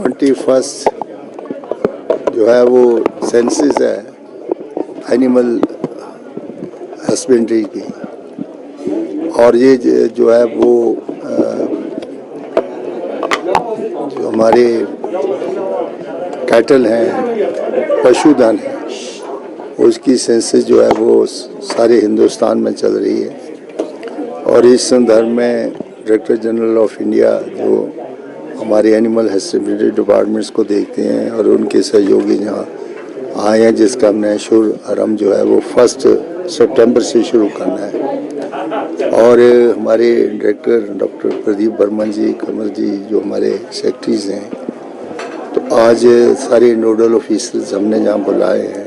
21 जो है वो सेंसस है एनिमल हस्बेंड्री की, और ये जो है वो जो हमारे कैटल हैं, पशुधन है, उसकी सेंसस जो है वो सारे हिंदुस्तान में चल रही है। और इस संदर्भ में डायरेक्टर जनरल ऑफ इंडिया जो हमारे एनिमल हस्बेंड्री डिपार्टमेंट्स को देखते हैं और उनके सहयोगी यहाँ आए हैं, जिसका हमने शुभारंभ जो है वो 1 सितंबर से शुरू करना है। और हमारे डायरेक्टर डॉक्टर प्रदीप बर्मन जी, कमल जी जो हमारे सेक्रेटरीज हैं, तो आज सारे नोडल ऑफिसर्स हमने यहाँ बुलाए हैं,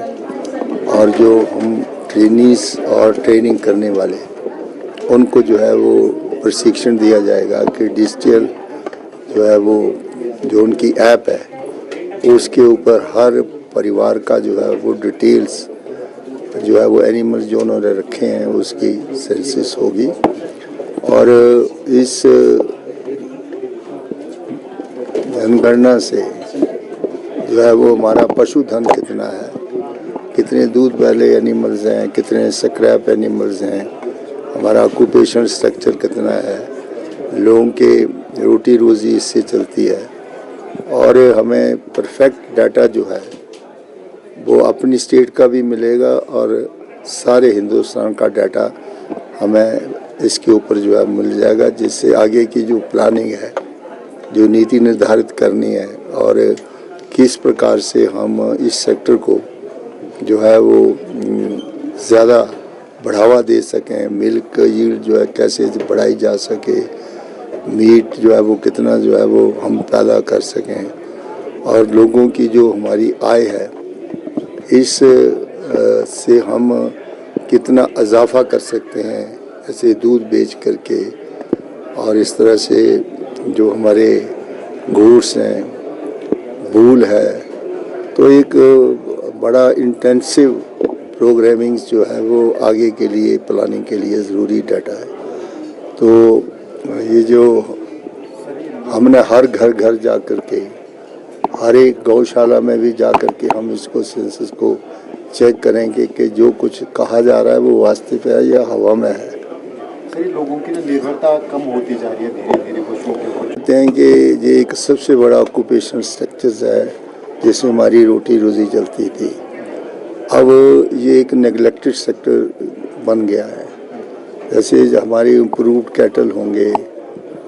और जो हम ट्रेनीज और ट्रेनिंग करने वाले उनको जो है वो प्रशिक्षण दिया जाएगा कि डिजिटल जो है वो जो उनकी ऐप है उसके ऊपर हर परिवार का जो है वो डिटेल्स जो है वो एनिमल जो उन्होंने रखे हैं उसकी सेंसस होगी। और इस जनगणना से जो है वो हमारा पशुधन कितना है, कितने दूध वाले एनिमल्स हैं, कितने स्क्रैप एनिमल्स हैं, हमारा ऑक्यूपेशन स्ट्रक्चर कितना है, लोगों के रोटी रोज़ी इससे चलती है। और हमें परफेक्ट डाटा जो है वो अपनी स्टेट का भी मिलेगा और सारे हिंदुस्तान का डाटा हमें इसके ऊपर जो है मिल जाएगा, जिससे आगे की जो प्लानिंग है, जो नीति निर्धारित करनी है और किस प्रकार से हम इस सेक्टर को जो है वो ज़्यादा बढ़ावा दे सकें, मिल्क यील्ड जो है कैसे बढ़ाई जा सके, मीट जो है वो कितना जो है वो हम पैदा कर सकें, और लोगों की जो हमारी आय है इस से हम कितना इजाफा कर सकते हैं, ऐसे दूध बेच करके, और इस तरह से जो हमारे गुड्स हैं, वूल है, तो एक बड़ा इंटेंसिव प्रोग्रामिंग जो है वो आगे के लिए प्लानिंग के लिए ज़रूरी डाटा है। तो ये जो हमने हर घर जा कर के, हर एक गौशाला में भी जा कर के हम इसको सेंसस को चेक करेंगे कि जो कुछ कहा जा रहा है वो वास्तव में है या हवा में है। सर, लोगों की निर्भरता कम होती जा रही है धीरे धीरे पशुओं के ऊपर। कहते हैं कि ये एक सबसे बड़ा ऑक्यूपेशन स्ट्रक्चर है जिसमें हमारी रोटी रोजी चलती थी। अब ये एक नेगलेक्टेड सेक्टर बन गया है। जैसे हमारे इम्प्रूव्ड कैटल होंगे,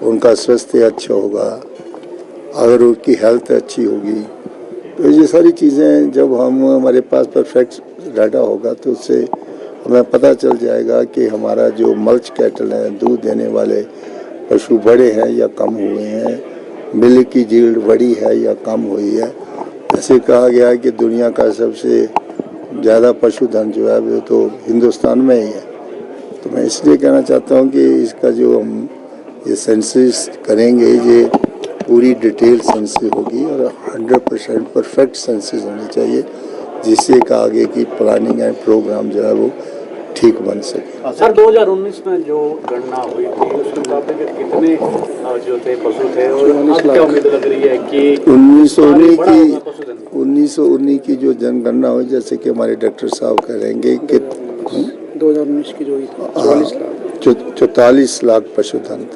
उनका स्वास्थ्य अच्छा होगा, अगर उनकी हेल्थ अच्छी होगी, तो ये सारी चीज़ें जब हमारे पास परफेक्ट डाटा होगा तो उससे हमें पता चल जाएगा कि हमारा जो मल्च कैटल है, दूध देने वाले पशु बड़े हैं या कम हुए हैं, मिल्क की यील्ड बढ़ी है या कम हुई है। जैसे कहा गया है कि दुनिया का सबसे ज़्यादा पशुधन जो है वो तो हिंदुस्तान में ही है। तो मैं इसलिए कहना चाहता हूँ कि इसका जो हम ये सेंसस करेंगे, ये पूरी डिटेल सेंसस होगी और 100% परफेक्ट सेंसस होनी चाहिए, जिससे कि आगे की प्लानिंग एंड प्रोग्राम जो है वो ठीक बन सके। सर, 2019 में जो गणना हुई थी उसके मुताबिक कितने जो थे पशु थे, और क्या उम्मीद लग रही है कि 1919 की जो जनगणना हुई, जैसे कि हमारे डॉक्टर साहब कहेंगे कि 2019 की जो हुई थी 44 लाख पशुधन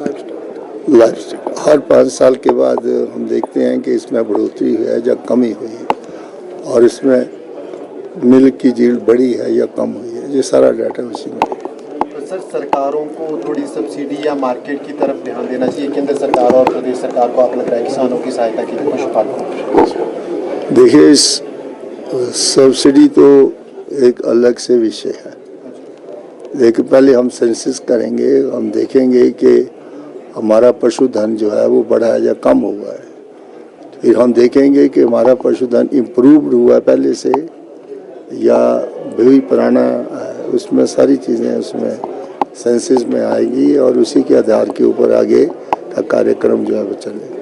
लाइफ। हर 5 साल के बाद हम देखते हैं कि इसमें बढ़ोतरी हुई है या कमी हुई है, और इसमें मिल्क की यील्ड बढ़ी है या कम हुई है, ये सारा डाटा उसी में। तो सर, सरकारों को थोड़ी सब्सिडी या मार्केट की तरफ ध्यान देना चाहिए। केंद्र सरकार और प्रदेश सरकार को आप लग रहा है किसानों की सहायता के लिए पशुपालकों। देखिए, इस सब्सिडी तो एक अलग से विषय है, लेकिन पहले हम सेंसस करेंगे, हम देखेंगे कि हमारा पशुधन जो है वो बढ़ा है या कम हुआ है। फिर हम देखेंगे कि हमारा पशुधन इम्प्रूव्ड हुआ है पहले से या भी पुराना है। उसमें सारी चीज़ें उसमें सेंसस में आएगी और उसी के आधार के ऊपर आगे का कार्यक्रम जो है वो चलेगा।